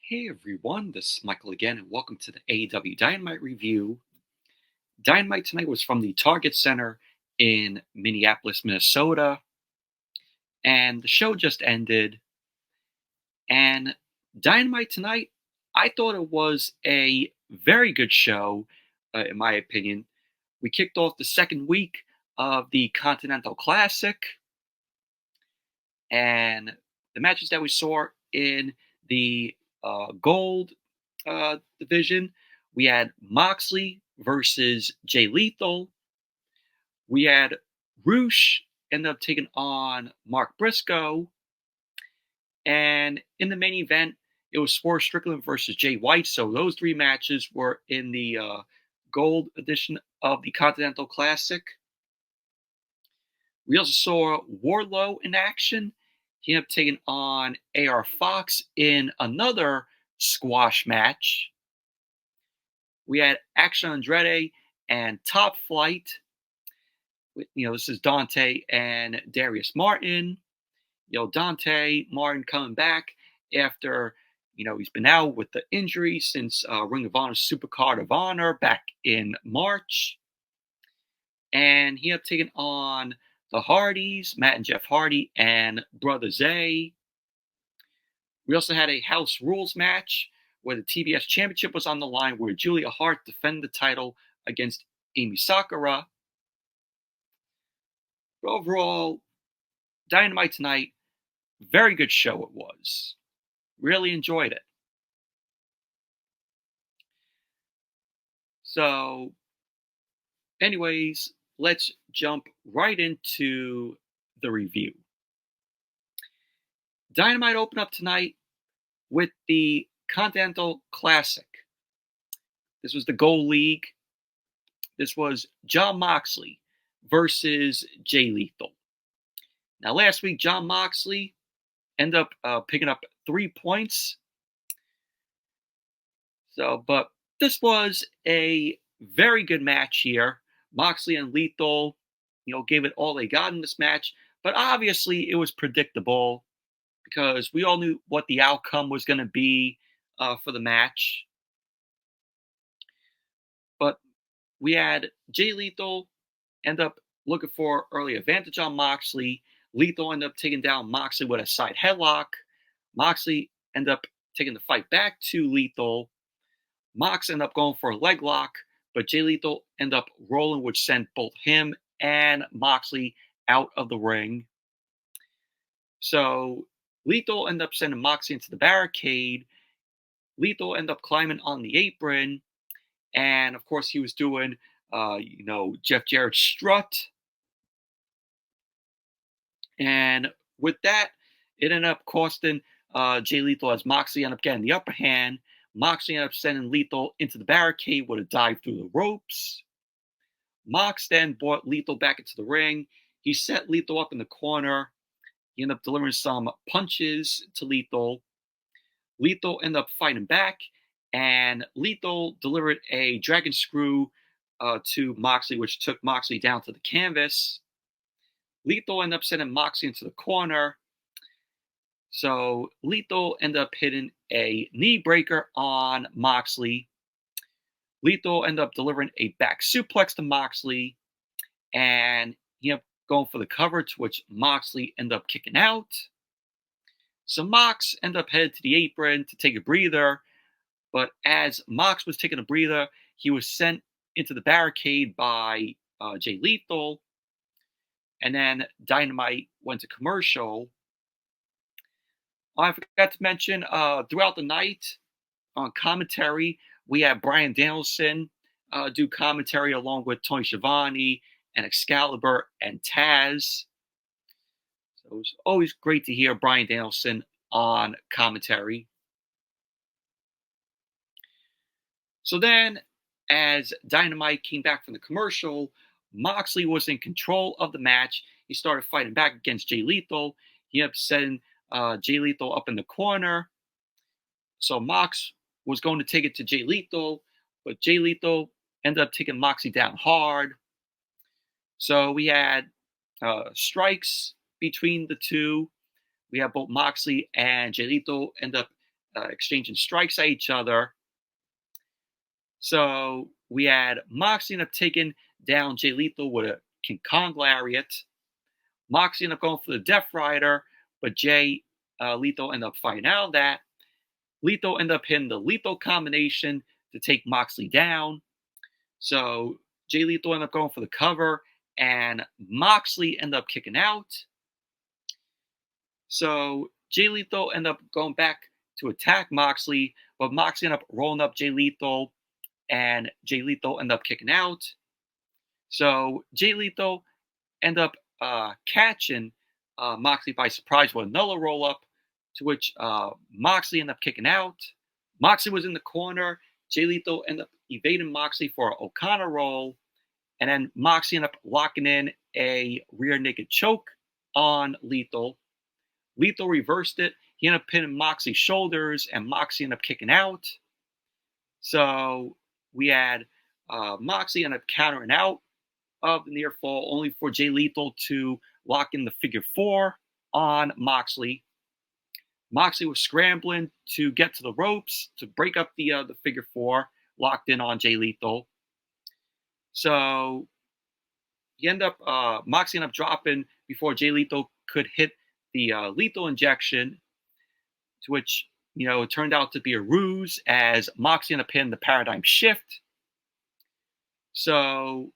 Hey everyone, this is Michael again, and welcome to the AEW Dynamite review. Dynamite tonight was from the Target Center in Minneapolis, Minnesota, and the show just ended. And Dynamite tonight, I thought it was a very good show, in my opinion. We kicked off the second week of the Continental Classic, and the matches that we saw in the gold division, we had Moxley versus Jay Lethal. We had Roosh end up taking on Mark Briscoe. And in the main event, it was Swerve Strickland versus Jay White. So those three matches were in the gold edition of the Continental Classic. We also saw Wardlow in action. He ended up taking on AR Fox in another squash match. We had Action Andretti and Top Flight. This is Dante and Darius Martin. Dante Martin coming back after, he's been out with the injury since Ring of Honor's Supercard of Honor back in March. And he ended up taking on the Hardys, Matt and Jeff Hardy, and Brother Zay. We also had a House Rules match where the TBS Championship was on the line, where Julia Hart defended the title against Emi Sakura. But overall, Dynamite tonight, very good show it was. Really enjoyed it. So, anyways, let's jump right into the review. Dynamite opened up tonight with the Continental Classic. This was the Gold League. This was Jon Moxley versus Jay Lethal. Now, last week, Jon Moxley ended up picking up 3 points. But this was a very good match here. Moxley and Lethal, gave it all they got in this match. But obviously, it was predictable because we all knew what the outcome was going to be for the match. But we had Jay Lethal end up looking for early advantage on Moxley. Lethal ended up taking down Moxley with a side headlock. Moxley ended up taking the fight back to Lethal. Mox ended up going for a leg lock, but Jay Lethal ended up rolling, which sent both him and Moxley out of the ring. So Lethal ended up sending Moxley into the barricade. Lethal ended up climbing on the apron. And of course, he was doing, Jeff Jarrett's strut. And with that, it ended up costing Jay Lethal, as Moxley ended up getting the upper hand. Moxley ended up sending Lethal into the barricade with a dive through the ropes. Mox then brought Lethal back into the ring. He set Lethal up in the corner. He ended up delivering some punches to Lethal. Lethal ended up fighting back, and Lethal delivered a dragon screw to Moxley, which took Moxley down to the canvas. Lethal ended up sending Moxley into the corner. So Lethal ended up hitting a knee breaker on Moxley. Lethal ended up delivering a back suplex to Moxley, and he ended up going for the cover, to which Moxley ended up kicking out. So Mox ended up headed to the apron to take a breather, but as Mox was taking a breather, he was sent into the barricade by Jay Lethal, and then Dynamite went to commercial. I forgot to mention, throughout the night on commentary, we had Bryan Danielson do commentary along with Tony Schiavone and Excalibur and Taz. So it was always great to hear Bryan Danielson on commentary. So then, as Dynamite came back from the commercial, Moxley was in control of the match. He started fighting back against Jay Lethal. He ended up setting Jay Lethal up in the corner. So Mox was going to take it to Jay Lethal, but Jay Lethal ended up taking Moxley down hard. So we had strikes between the two. We had both Moxley and Jay Lethal end up exchanging strikes at each other. So we had Moxley end up taking down Jay Lethal with a King Kong lariat. Moxley ended up going for the Death Rider, but Jay Lethal ended up fighting out of that. Lethal ended up hitting the Lethal combination to take Moxley down. So Jay Lethal ended up going for the cover, and Moxley ended up kicking out. So Jay Lethal ended up going back to attack Moxley, but Moxley ended up rolling up Jay Lethal, and Jay Lethal ended up kicking out. So Jay Lethal ended up catching Moxley by surprise with another roll up, to which Moxley ended up kicking out. Moxley was in the corner. Jay Lethal ended up evading Moxley for an O'Connor roll, and then Moxley ended up locking in a rear naked choke on Lethal. Lethal reversed it. He ended up pinning Moxley's shoulders, and Moxley ended up kicking out. So we had Moxley ended up countering out of the near fall, only for Jay Lethal to lock in the figure four on Moxley. Moxley was scrambling to get to the ropes to break up the figure four, locked in on Jay Lethal. So Moxley ended up dropping before Jay Lethal could hit the lethal injection, to which it turned out to be a ruse as Moxley ended up hitting the paradigm shift. So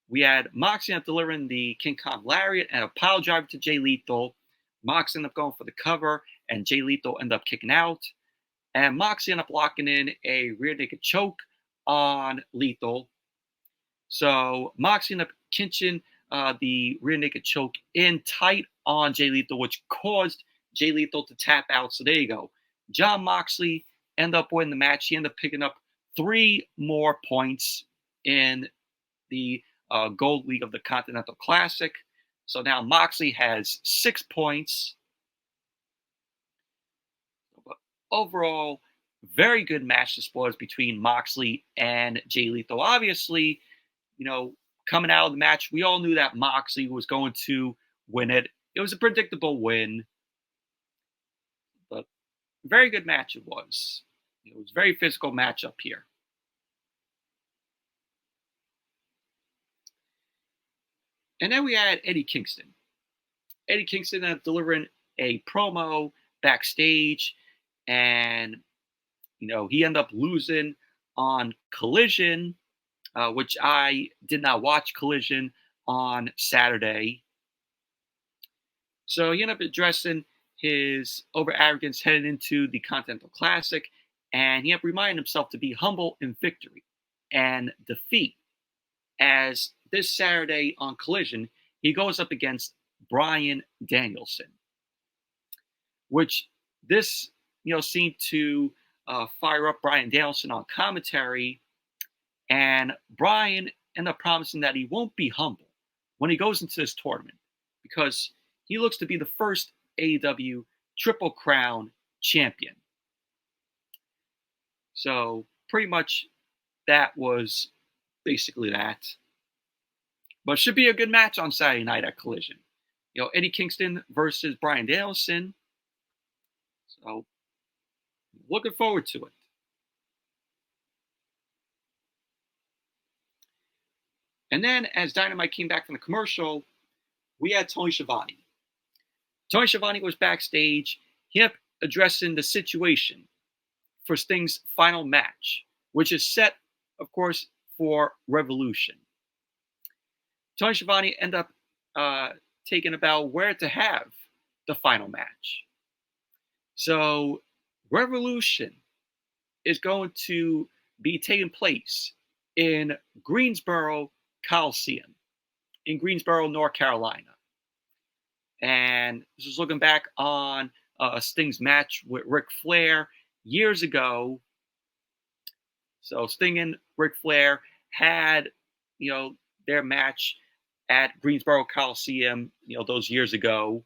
we had Moxley ended up delivering the King Kong lariat and a pile driver to Jay Lethal. Moxley ended up going for the cover, and Jay Lethal ended up kicking out. And Moxley ended up locking in a rear naked choke on Lethal. So Moxley ended up cinching the rear naked choke in tight on Jay Lethal, which caused Jay Lethal to tap out. So there you go. Jon Moxley ended up winning the match. He ended up picking up 3 more points in the Gold League of the Continental Classic. So now Moxley has 6 points. But overall, very good match this was between Moxley and Jay Lethal. Obviously, coming out of the match, we all knew that Moxley was going to win it. It was a predictable win, but very good match it was. It was a very physical matchup here. And then we had Eddie Kingston. Eddie Kingston delivering a promo backstage, and he ended up losing on Collision, which I did not watch Collision on Saturday. So he ended up addressing his over-arrogance heading into the Continental Classic, and he ended up reminding himself to be humble in victory and defeat, as this Saturday on Collision, he goes up against Bryan Danielson, which this, seemed to fire up Bryan Danielson on commentary, and Bryan ended up promising that he won't be humble when he goes into this tournament, because he looks to be the first AEW Triple Crown champion. So pretty much that was basically that. But it should be a good match on Saturday night at Collision. Eddie Kingston versus Bryan Danielson. So looking forward to it. And then as Dynamite came back from the commercial, we had Tony Schiavone. Tony Schiavone was backstage. He ended up addressing the situation for Sting's final match, which is set, of course, for Revolution. Tony Schiavone ended up taking about where to have the final match. So Revolution is going to be taking place in Greensboro Coliseum, in Greensboro, North Carolina. And this is looking back on Sting's match with Ric Flair years ago. So Sting and Ric Flair had, their match at Greensboro Coliseum, those years ago.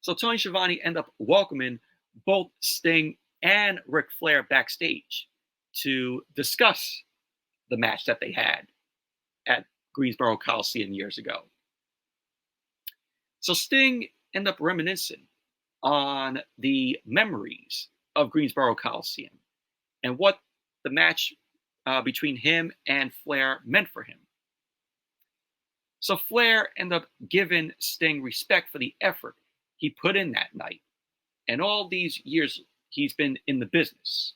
So Tony Schiavone ended up welcoming both Sting and Ric Flair backstage to discuss the match that they had at Greensboro Coliseum years ago. So Sting ended up reminiscing on the memories of Greensboro Coliseum and what the match between him and Flair meant for him. So Flair ended up giving Sting respect for the effort he put in that night and all these years he's been in the business.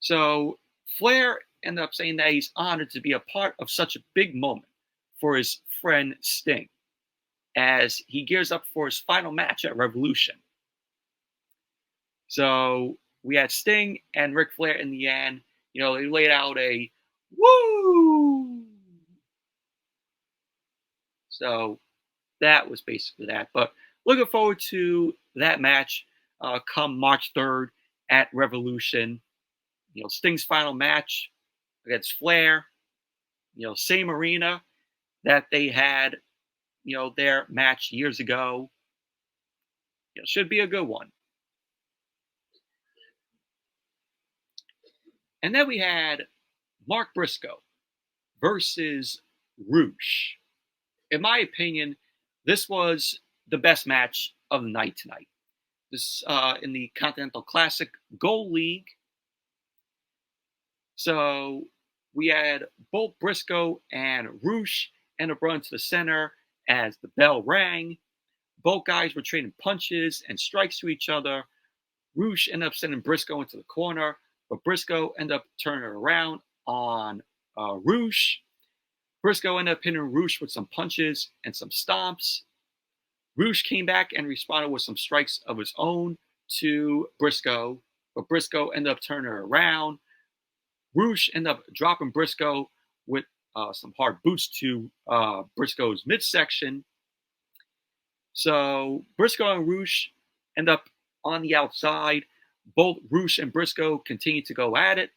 So Flair ended up saying that he's honored to be a part of such a big moment for his friend Sting as he gears up for his final match at Revolution. So we had Sting and Ric Flair in the end. You know, they laid out a woo. So that was basically that. But looking forward to that match come March 3rd at Revolution. You know, Sting's final match against Flair. You know, same arena that they had, you know, their match years ago. You know, should be a good one. And then we had Mark Briscoe versus Roosh. In my opinion, this was the best match of the night tonight. This in the Continental Classic Gold League. So we had both Briscoe and Roosh end up running to the center as the bell rang. Both guys were trading punches and strikes to each other. Roosh ended up sending Briscoe into the corner, but Briscoe ended up turning it around on Roosh. Briscoe ended up hitting Roosh with some punches and some stomps. Roosh came back and responded with some strikes of his own to Briscoe, but Briscoe ended up turning it around. Roosh ended up dropping Briscoe with some hard boots to Briscoe's midsection. So Briscoe and Roosh end up on the outside. Both Roosh and Briscoe continue to go at it,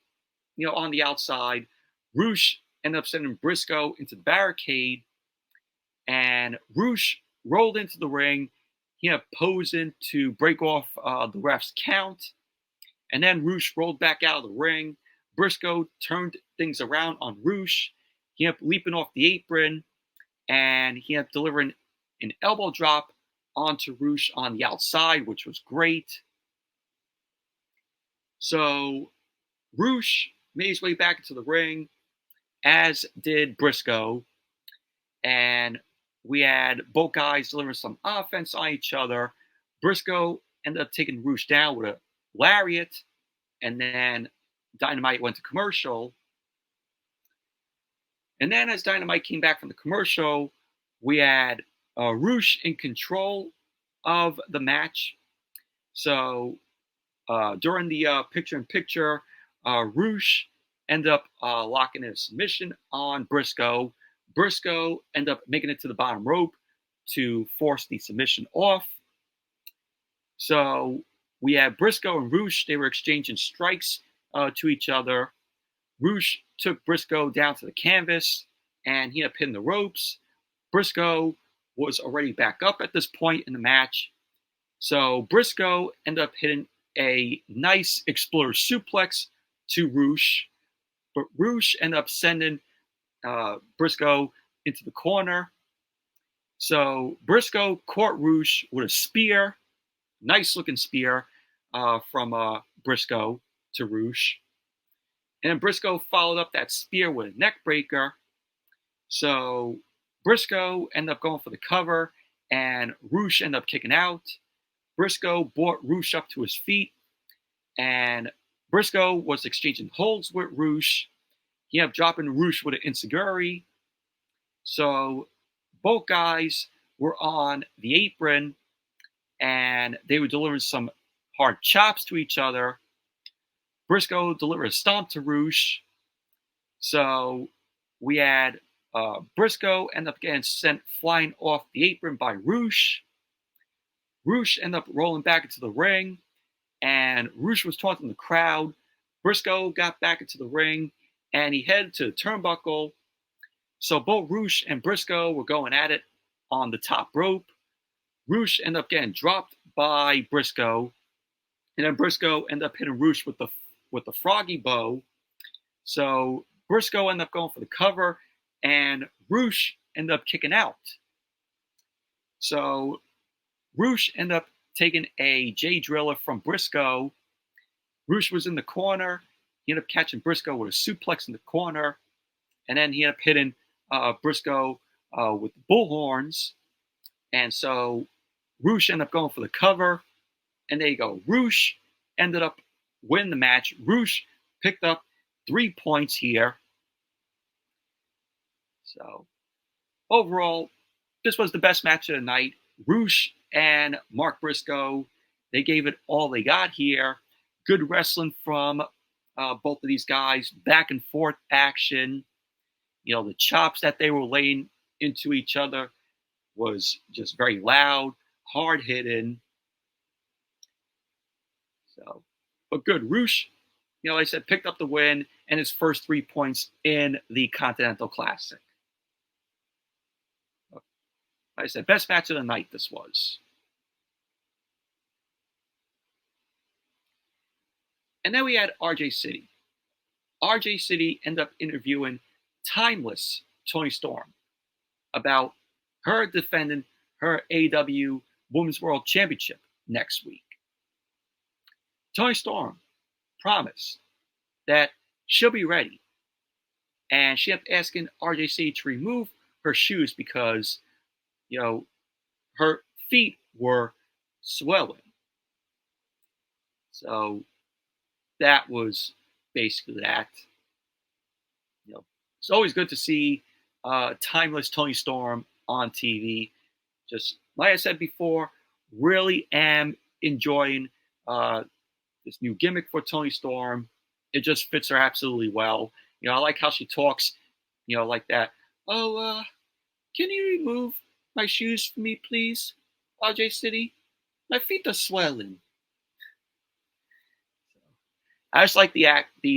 you know, on the outside. Roosh ended up sending Briscoe into the barricade, and Roosh rolled into the ring. He ended up posing to break off the ref's count, and then Roosh rolled back out of the ring. Briscoe turned things around on Roosh. He ended up leaping off the apron, and he ended up delivering an elbow drop onto Roosh on the outside, which was great. So Roosh made his way back into the ring, as did Briscoe. And we had both guys delivering some offense on each other. Briscoe ended up taking Roosh down with a lariat, and then Dynamite went to commercial. And then as Dynamite came back from the commercial, we had Roosh in control of the match. So during the picture-in-picture, Roosh ended up locking in a submission on Briscoe. Briscoe ended up making it to the bottom rope to force the submission off. So we had Briscoe and Roosh. They were exchanging strikes to each other. Roosh took Briscoe down to the canvas, and he ended up hitting the ropes. Briscoe was already back up at this point in the match. So Briscoe ended up hitting a nice exploder suplex to Roosh, but Roosh ended up sending Briscoe into the corner. So Briscoe caught Roosh with a spear, nice looking spear from Briscoe to Roosh. And then Briscoe followed up that spear with a neck breaker. So Briscoe ended up going for the cover, and Roosh ended up kicking out. Briscoe brought Roosh up to his feet, and Briscoe was exchanging holds with Roosh. He ended up dropping Roosh with an enziguri. So both guys were on the apron, and they were delivering some hard chops to each other. Briscoe delivered a stomp to Roosh. So we had Briscoe end up getting sent flying off the apron by Roosh. Roosh ended up rolling back into the ring, and Roosh was taunting the crowd. Briscoe got back into the ring, and he headed to the turnbuckle. So both Roosh and Briscoe were going at it on the top rope. Roosh ended up getting dropped by Briscoe, and then Briscoe ended up hitting Roosh with the froggy bow. So Briscoe ended up going for the cover, and Roosh ended up kicking out. So Roosh ended up taking a J Driller from Briscoe. Roosh was in the corner. He ended up catching Briscoe with a suplex in the corner. And then he ended up hitting Briscoe with the bullhorns. And so Roosh ended up going for the cover. And there you go. Roosh ended up winning the match. Roosh picked up 3 points here. So overall, this was the best match of the night. Roosh and Mark Briscoe, they gave it all they got here. Good wrestling from both of these guys. Back and forth action. You know, the chops that they were laying into each other was just very loud, hard hitting. So, but good. Roosh, you know, like I said, picked up the win and his first 3 points in the Continental Classic. Like I said, best match of the night this was. And then we had RJ City. RJ City ended up interviewing timeless Toni Storm about her defending her AEW Women's World Championship next week. Toni Storm promised that she'll be ready. And she ended up asking RJC to remove her shoes because, you know, her feet were swelling. So that was basically that. You know, it's always good to see timeless Toni Storm on TV. Just like I said before, really am enjoying this new gimmick for Toni Storm. It just fits her absolutely well. You know, I like how she talks, you know, like that. Oh, can you remove my shoes for me, please, RJ City? My feet are swelling. I just like the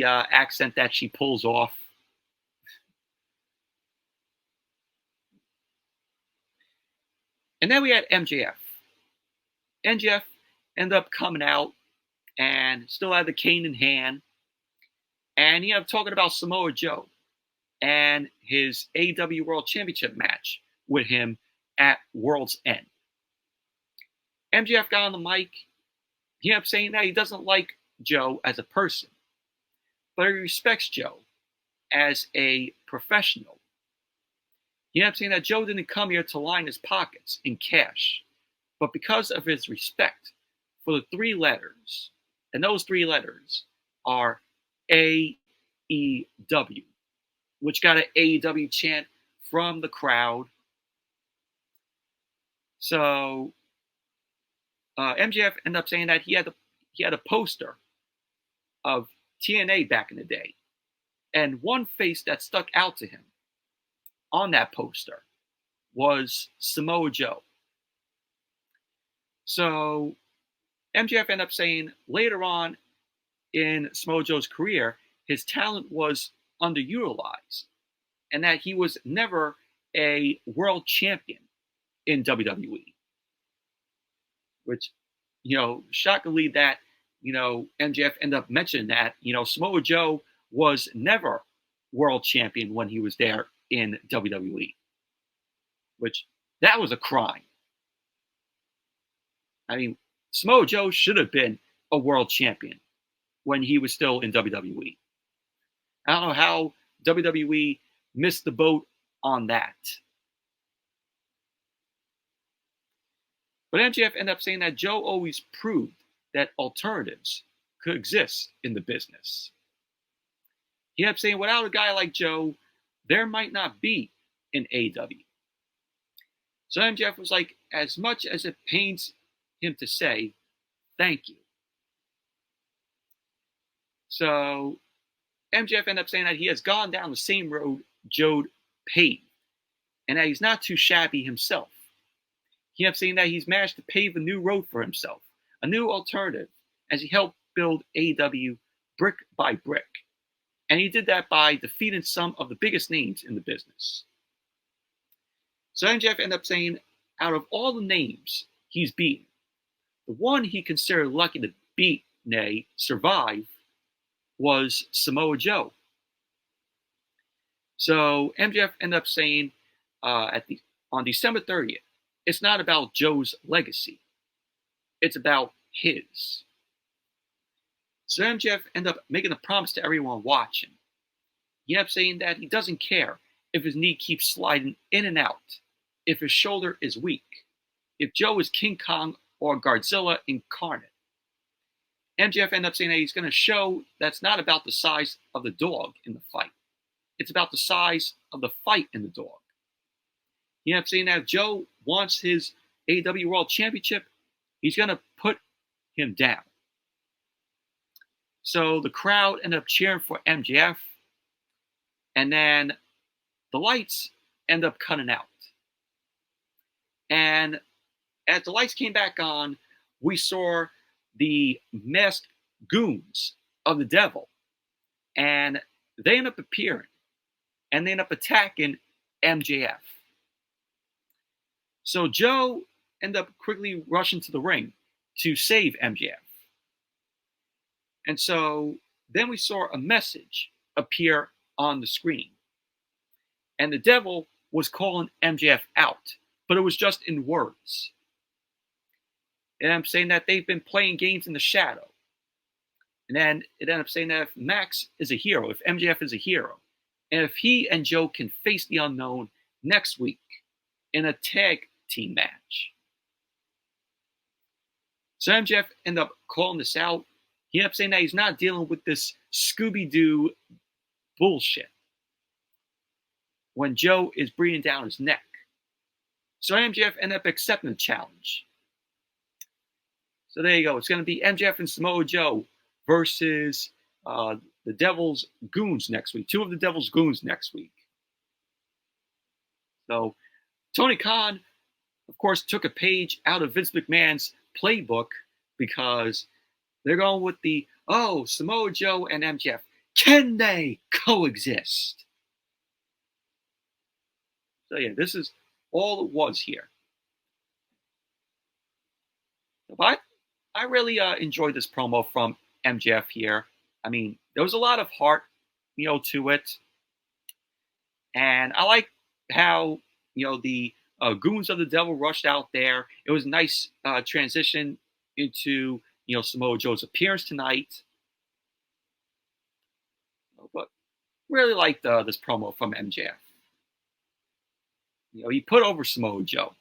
accent that she pulls off. And then we had MJF. MJF ended up coming out and still had the cane in hand. And he ended up talking about Samoa Joe and his AEW World Championship match with him at World's End. MJF got on the mic. He ended up saying that he doesn't like Joe as a person, but he respects Joe as a professional. He ended up saying that Joe didn't come here to line his pockets in cash, but because of his respect for the 3 letters, and those 3 letters are AEW, which got an AEW chant from the crowd. So MJF ended up saying that he had a poster of TNA back in the day, and one face that stuck out to him on that poster was Samoa Joe. So MJF ended up saying later on in Samoa Joe's career, his talent was underutilized and that he was never a world champion in WWE. Which, you know, shockingly that, you know, MJF ended up mentioning that, you know, Samoa Joe was never world champion when he was there in WWE. Which, that was a crime. I mean, Samoa Joe should have been a world champion when he was still in WWE. I don't know how WWE missed the boat on that. But MJF ended up saying that Joe always proved that alternatives could exist in the business. He ended up saying without a guy like Joe, there might not be an AEW. So MJF was like, as much as it pains him to say, thank you. So MJF ended up saying that he has gone down the same road Joe paved, and that he's not too shabby himself. He ended up saying that he's managed to pave a new road for himself, a new alternative, as he helped build AEW brick by brick. And he did that by defeating some of the biggest names in the business. So MJF ended up saying, out of all the names he's beaten, the one he considered lucky to beat, nay, survive, was Samoa Joe. So MJF ended up saying on December 30th, it's not about Joe's legacy. It's about his. So MJF ended up making a promise to everyone watching. He ended up saying that he doesn't care if his knee keeps sliding in and out, if his shoulder is weak, if Joe is King Kong or Godzilla incarnate. MJF ended up saying that he's going to show that's not about the size of the dog in the fight. It's about the size of the fight in the dog. He ended up saying that if Joe wants his AEW World Championship, he's going to put him down. So the crowd ended up cheering for MJF, and then the lights end up cutting out. And as the lights came back on, we saw the masked goons of the devil. And they end up appearing. And they end up attacking MJF. So Joe ended up quickly rushing to the ring to save MJF. And so then we saw a message appear on the screen. And the devil was calling MJF out, but it was just in words. And I'm saying that they've been playing games in the shadow. And then it ended up saying that if Max is a hero, if MJF is a hero, and if he and Joe can face the unknown next week in a tag team match. So MJF ended up calling this out. He ended up saying that he's not dealing with this Scooby-Doo bullshit when Joe is breathing down his neck. So MJF ended up accepting the challenge. So there you go. It's going to be MJF and Samoa Joe versus the Devil's Goons next week. Two of the Devil's Goons next week. So Tony Khan, of course, took a page out of Vince McMahon's playbook because they're going with the, Samoa Joe and MJF. Can they coexist? So yeah, this is all it was here. But I really enjoyed this promo from MJF here. I mean, there was a lot of heart, to it. And I like how, the Goons of the Devil rushed out there. It was a nice transition into, Samoa Joe's appearance tonight. But really liked this promo from MJF. He put over Samoa Joe.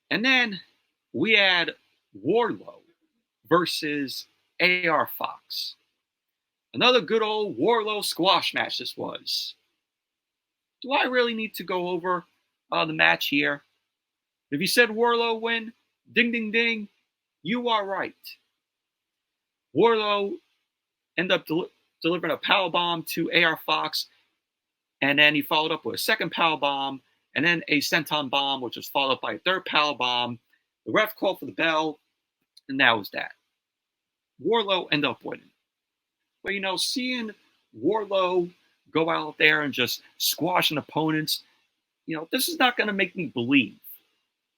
And then we had Wardlow versus AR Fox. Another good old Wardlow squash match this was. Do I really need to go over the match here? If you said Wardlow win, ding, ding, ding, you are right. Wardlow ended up delivering a powerbomb to AR Fox, and then he followed up with a second powerbomb, and then a senton bomb, which was followed up by a third powerbomb. The ref called for the bell, and that was that. Wardlow ended up winning. But, seeing Wardlow go out there and just squashing opponents, this is not going to make me believe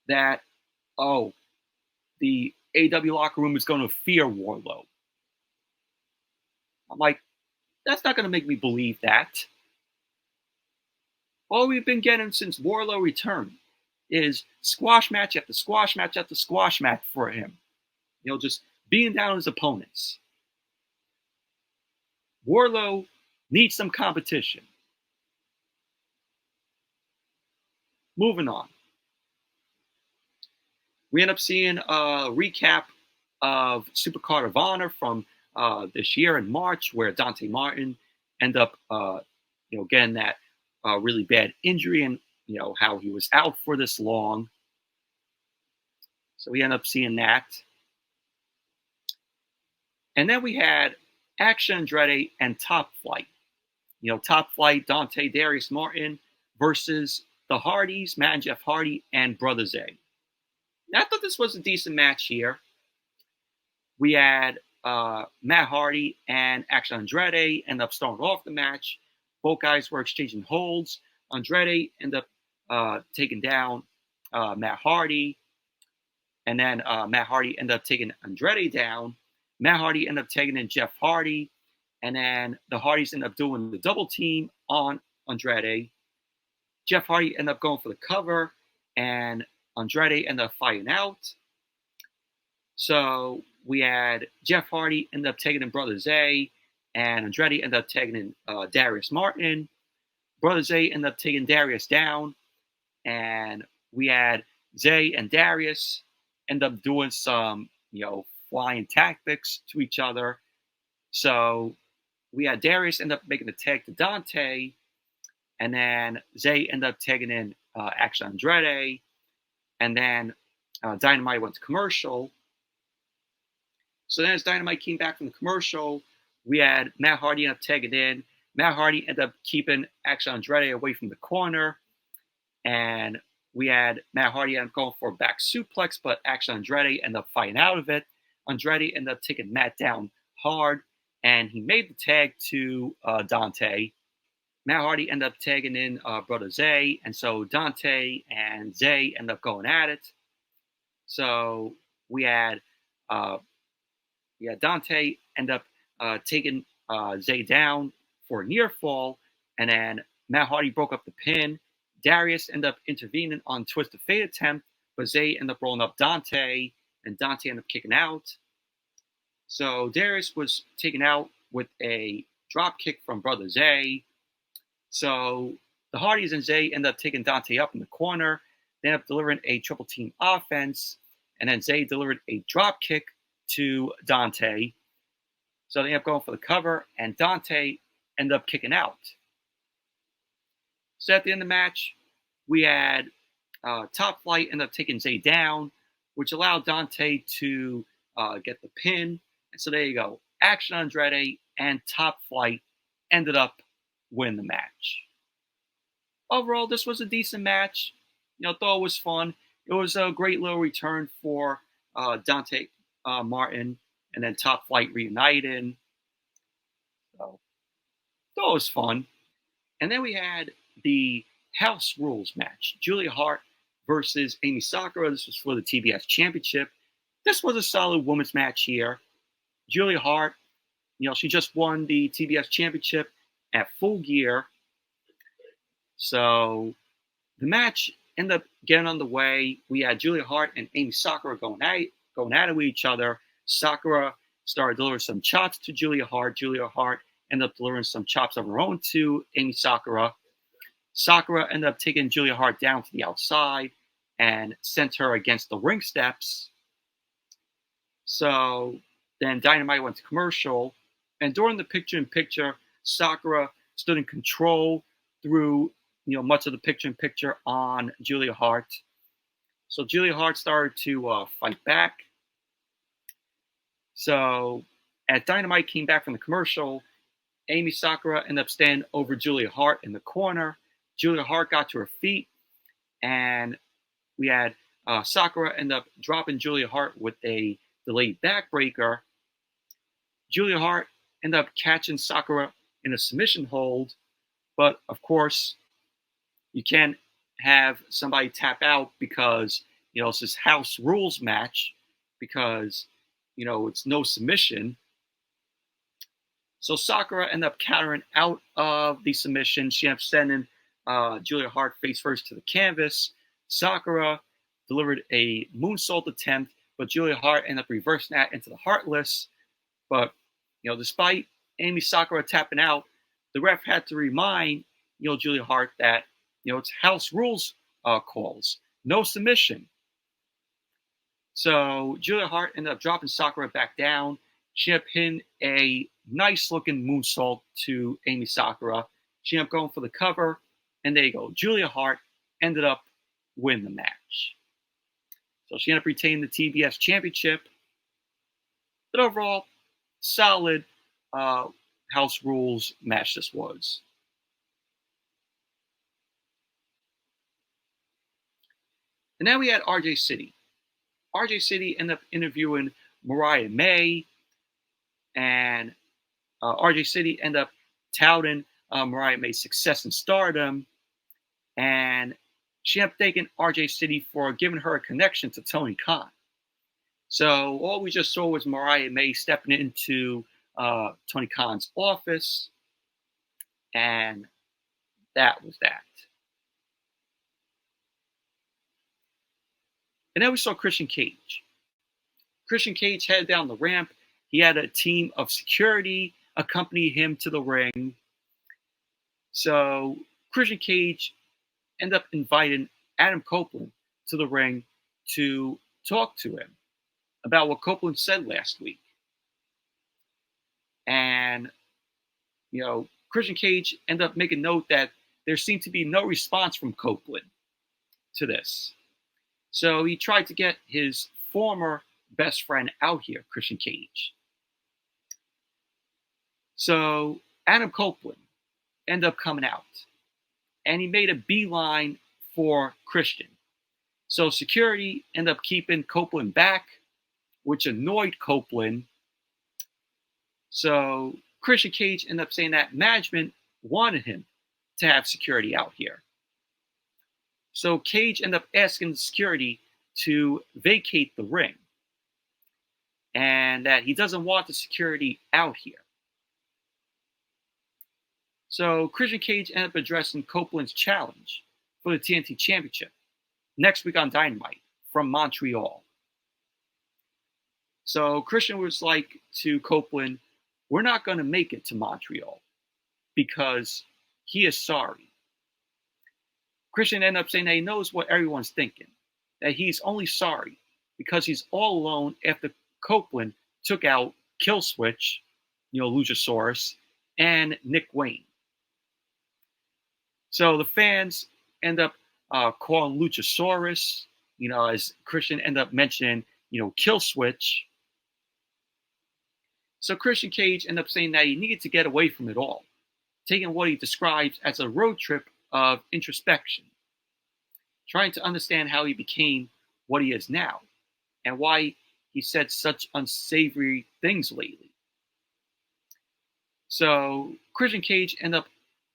that, the AEW locker room is going to fear Wardlow. I'm like, that's not going to make me believe that. All we've been getting since Wardlow returned is squash match after squash match after squash match for him. Just beating down his opponents. Wardlow needs some competition. Moving on. We end up seeing a recap of Supercard of Honor from this year in March, where Dante Martin ended up, getting that really bad injury and, how he was out for this long. So we end up seeing that. And then we had Action Andretti and Top Flight. Top Flight, Dante Darius Martin versus the Hardys, Matt and Jeff Hardy, and Brother Zay. Now, I thought this was a decent match here. We had Matt Hardy and Action Andretti end up starting off the match. Both guys were exchanging holds. Andretti ended up taking down Matt Hardy. And then Matt Hardy ended up taking Andretti down. Matt Hardy ended up taking in Jeff Hardy. And then the Hardys ended up doing the double team on Andretti. Jeff Hardy ended up going for the cover. And Andretti ended up fighting out. So we had Jeff Hardy ended up taking in Brother Zay, and Andretti ended up taking in Darius Martin. Brother Zay ended up taking Darius down, and we had Zay and Darius end up doing some, flying tactics to each other. So we had Darius end up making the tag to Dante, and then Zay ended up taking in Action Andretti, and then Dynamite went to commercial. So then as Dynamite came back from the commercial, we had Matt Hardy end up tagging in. Matt Hardy ended up keeping Action Andretti away from the corner, and we had Matt Hardy end up going for a back suplex, but Action Andretti ended up fighting out of it. Andretti ended up taking Matt down hard, and he made the tag to Dante. Matt Hardy ended up tagging in Brother Zay, and so Dante and Zay ended up going at it. So we had Dante end up taking Zay down for a near fall, and then Matt Hardy broke up the pin. Darius ended up intervening on Twist of Fate attempt, but Zay ended up rolling up Dante, and Dante ended up kicking out. So Darius was taken out with a drop kick from Brother Zay. So the Hardys and Zay ended up taking Dante up in the corner. They ended up delivering a triple team offense, and then Zay delivered a drop kick to Dante. So they ended up going for the cover, and Dante ended up kicking out. So at the end of the match, we had Top Flight end up taking Zay down, which allowed Dante to get the pin. And so there you go. Action Andretti and Top Flight ended up winning the match. Overall, this was a decent match. Thought it was fun. It was a great little return for Dante Martin, and then Top Flight reunited. So thought it was fun. And then we had the House Rules match. Julia Hart versus Emi Sakura. This was for the TBS Championship. This was a solid women's match here. Julia Hart, she just won the TBS Championship at Full Gear. So the match ended up getting underway. We had Julia Hart and Emi Sakura going at it with each other. Sakura started delivering some chops to Julia Hart. Julia Hart ended up delivering some chops of her own to Emi Sakura. Sakura ended up taking Julia Hart down to the outside and sent her against the ring steps. So then Dynamite went to commercial, and during the picture-in-picture, Sakura stood in control through much of the picture-in-picture on Julia Hart. So Julia Hart started to fight back. So as Dynamite came back from the commercial, Emi Sakura ended up standing over Julia Hart in the corner. Julia Hart got to her feet, and we had Sakura end up dropping Julia Hart with a delayed backbreaker. Julia Hart ended up catching Sakura in a submission hold, but of course, you can't have somebody tap out because it's this House Rules match, because it's no submission. So Sakura ended up countering out of the submission. She ended up sending Julia Hart face first to the canvas. Sakura delivered a moonsault attempt, but Julia Hart ended up reversing that into the Heartless. But despite Emi Sakura tapping out, the ref had to remind Julia Hart that it's House Rules calls, no submission. So Julia Hart ended up dropping Sakura back down. She ended up hitting a nice looking moonsault to Emi Sakura. She ended up going for the cover, and there you go. Julia Hart ended up winning the match. So she ended up retaining the TBS Championship. But overall, solid House Rules match this was. And now we had RJ City. RJ City ended up interviewing Mariah May, and RJ City ended up touting Mariah May's success in Stardom, and she ended up thanking RJ City for giving her a connection to Tony Khan. So all we just saw was Mariah May stepping into Tony Khan's office, and that was that. And then we saw Christian Cage. Christian Cage headed down the ramp. He had a team of security accompany him to the ring. So Christian Cage ended up inviting Adam Copeland to the ring to talk to him about what Copeland said last week. And, Christian Cage ended up making note that there seemed to be no response from Copeland to this. So he tried to get his former best friend out here, Christian Cage. So Adam Copeland ended up coming out, and he made a beeline for Christian. So security ended up keeping Copeland back, which annoyed Copeland. So Christian Cage ended up saying that management wanted him to have security out here. So Cage ended up asking the security to vacate the ring, and that he doesn't want the security out here. So Christian Cage ended up addressing Copeland's challenge for the TNT Championship next week on Dynamite from Montreal. So Christian was like to Copeland, we're not going to make it to Montreal because he is sorry. Christian ended up saying that he knows what everyone's thinking, that he's only sorry because he's all alone after Copeland took out Killswitch, Luchasaurus, and Nick Wayne. So the fans end up calling Luchasaurus, as Christian ended up mentioning, Killswitch. So Christian Cage ended up saying that he needed to get away from it all, taking what he describes as a road trip of introspection, trying to understand how he became what he is now, and why he said such unsavory things lately. So Christian Cage ended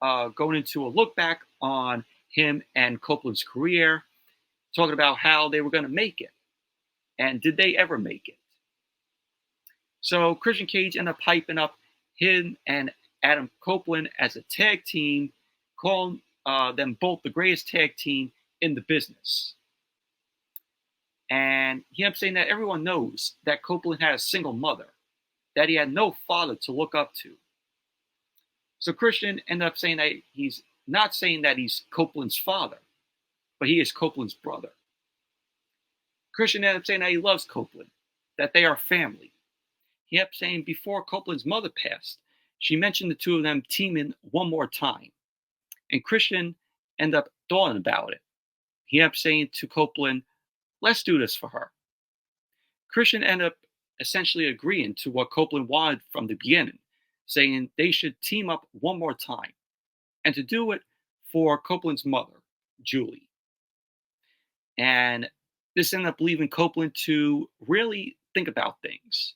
up going into a look back on him and Copeland's career, talking about how they were going to make it, and did they ever make it? So Christian Cage ended up hyping up him and Adam Copeland as a tag team, calling them both the greatest tag team in the business. And he ended up saying that everyone knows that Copeland had a single mother, that he had no father to look up to. So Christian ended up saying that he's not saying that he's Copeland's father, but he is Copeland's brother. Christian ended up saying that he loves Copeland, that they are family. He ended up saying before Copeland's mother passed, she mentioned the two of them teaming one more time. And Christian ended up thoughting about it. He ended up saying to Copeland, let's do this for her. Christian ended up essentially agreeing to what Copeland wanted from the beginning, saying they should team up one more time, and to do it for Copeland's mother, Julie. And this ended up leaving Copeland to really think about things.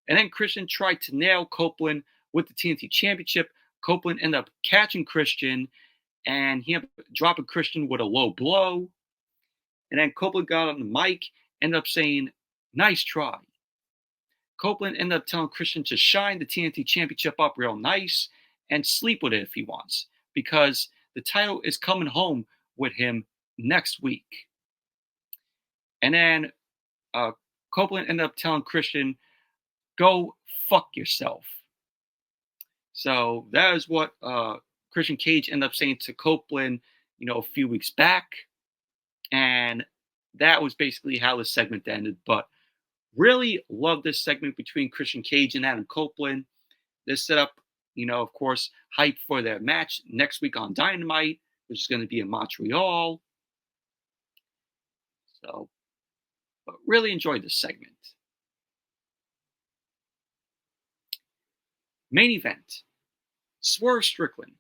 And then Christian tried to nail Copeland with the TNT Championship. Copeland ended up catching Christian, and he ended up dropping Christian with a low blow. And then Copeland got on the mic, ended up saying, nice try. Copeland ended up telling Christian to shine the TNT Championship up real nice and sleep with it if he wants, because the title is coming home with him next week. And then Copeland ended up telling Christian, go fuck yourself. So that is what Christian Cage ended up saying to Copeland, a few weeks back. And that was basically how the segment ended. But really love this segment between Christian Cage and Adam Copeland. This set up, of course, hype for their match next week on Dynamite, which is going to be in Montreal. So, but really enjoyed this segment. Main event, Swerve Strickland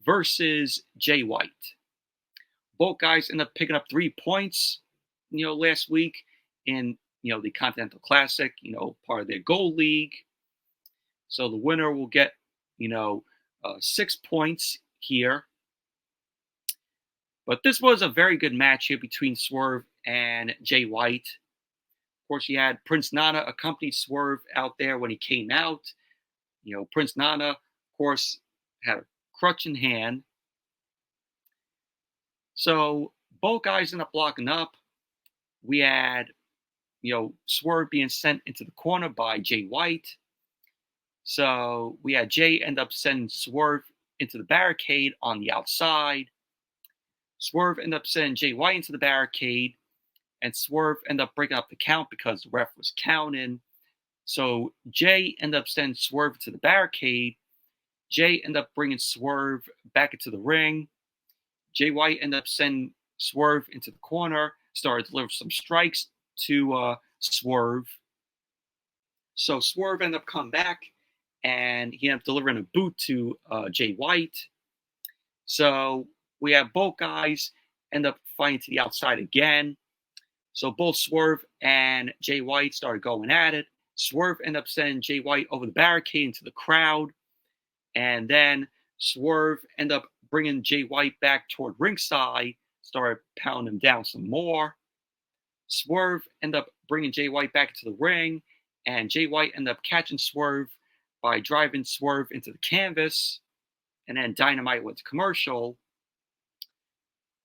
versus Jay White. Both guys end up picking up 3 points, last week in, the Continental Classic, part of their Gold League. So the winner will get, 6 points here. But this was a very good match here between Swerve and Jay White. Of course, you had Prince Nana accompany Swerve out there when he came out. Prince Nana, of course, had a crutch in hand. So both guys end up locking up. we had, Swerve being sent into the corner by Jay White. So we had Jay end up sending Swerve into the barricade on the outside. Swerve ended up sending Jay White into the barricade, and Swerve ended up breaking up the count because the ref was counting. So Jay ended up sending Swerve to the barricade. Jay ended up bringing Swerve back into the ring. Jay White ended up sending Swerve into the corner, started delivering some strikes to Swerve. So Swerve ended up coming back, and he ended up delivering a boot to Jay White. So we have both guys end up fighting to the outside again. So both Swerve and Jay White started going at it. Swerve ended up sending Jay White over the barricade into the crowd. And then Swerve ended up bringing Jay White back toward ringside, started pounding him down some more. Swerve ended up bringing Jay White back into the ring, and Jay White ended up catching Swerve by driving Swerve into the canvas. And then Dynamite went to commercial.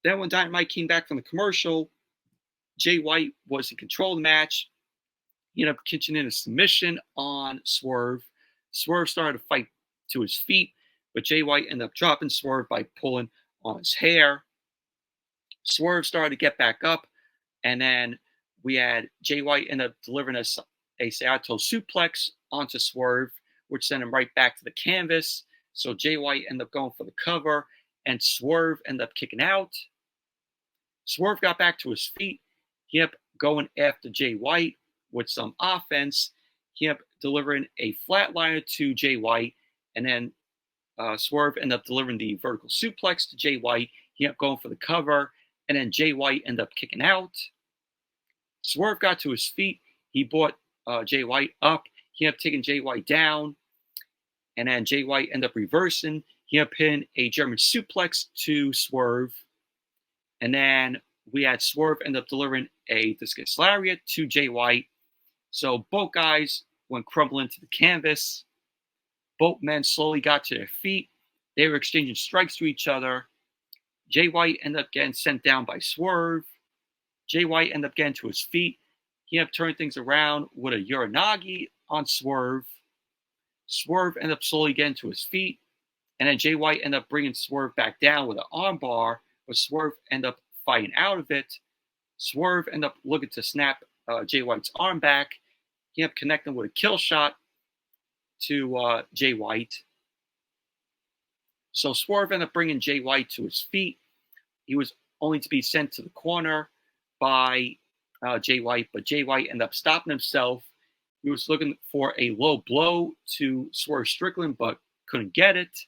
Then when Dynamite came back from the commercial, Jay White was in control of the match. He ended up catching in a submission on Swerve. Swerve started to fight to his feet, but Jay White ended up dropping Swerve by pulling on his hair. Swerve started to get back up, and then we had Jay White end up delivering a Saito suplex onto Swerve, which sent him right back to the canvas. So Jay White ended up going for the cover, and Swerve ended up kicking out. Swerve got back to his feet. He ended up going after Jay White with some offense. He ended up delivering a flatliner to Jay White, and then Swerve ended up delivering the vertical suplex to Jay White. He ended up going for the cover, and then Jay White ended up kicking out. Swerve got to his feet. He brought Jay White up. He ended up taking Jay White down, and then Jay White ended up reversing. He ended up hitting a German suplex to Swerve, and then we had Swerve end up delivering a discus lariat to Jay White. So both guys went crumbling to the canvas. Both men slowly got to their feet. They were exchanging strikes to each other. Jay White ended up getting sent down by Swerve. Jay White ended up getting to his feet. He ended up turning things around with a Uranagi on Swerve. Swerve ended up slowly getting to his feet. And then Jay White ended up bringing Swerve back down with an armbar, but Swerve ended up fighting out of it. Swerve ended up looking to snap Jay White's arm back. He ended up connecting with a kill shot to Jay White. So Swerve ended up bringing Jay White to his feet. He was only to be sent to the corner by Jay White, but Jay White ended up stopping himself. He was looking for a low blow to Swerve Strickland, but couldn't get it.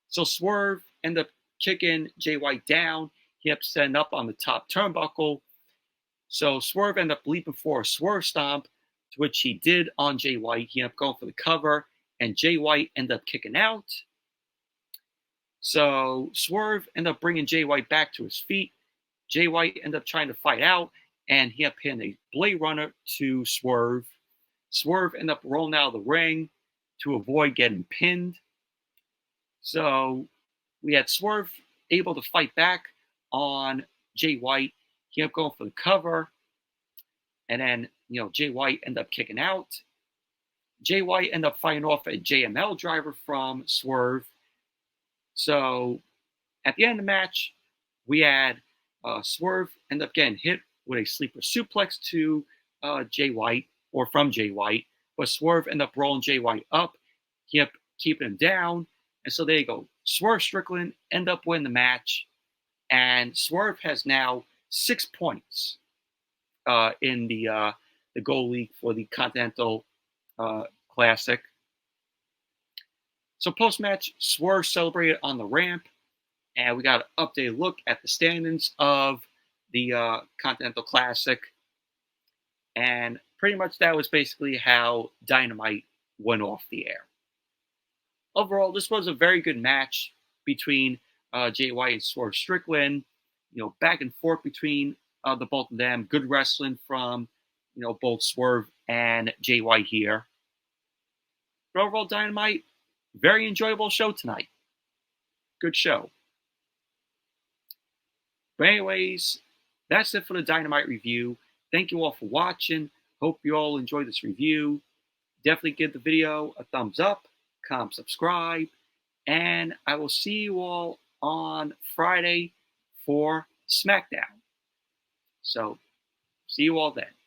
So Swerve ended up kicking Jay White down. He ended up setting up on the top turnbuckle. So Swerve ended up leaping for a Swerve Stomp, to which he did on Jay White. He ended up going for the cover, and Jay White ended up kicking out. So Swerve ended up bringing Jay White back to his feet. Jay White ended up trying to fight out, and he ended up hitting a Blade Runner to Swerve. Swerve ended up rolling out of the ring to avoid getting pinned. So we had Swerve able to fight back on Jay White. He ended up going for the cover, and then Jay White ended up kicking out. Jay White ended up fighting off a JML driver from Swerve. So at the end of the match, we had Swerve end up getting hit with a sleeper suplex to Jay White, or from Jay White, but Swerve ended up rolling Jay White up. He ended up keeping him down, and so there you go. Swerve Strickland ended up winning the match, and Swerve has now 6 points in the Gold League for the Continental Classic. So post-match, Swerve celebrated on the ramp, and we got an updated look at the standings of the Continental Classic. And pretty much that was basically how Dynamite went off the air. Overall, this was a very good match between Jay White and Swerve Strickland. Back and forth between the both of them. Good wrestling from both Swerve and Jay White here. But overall, Dynamite, very enjoyable show tonight. Good show. But anyways, that's it for the Dynamite review. Thank you all for watching. Hope you all enjoyed this review. Definitely give the video a thumbs up, comment, subscribe, and I will see you all on Friday for SmackDown. So, see you all then.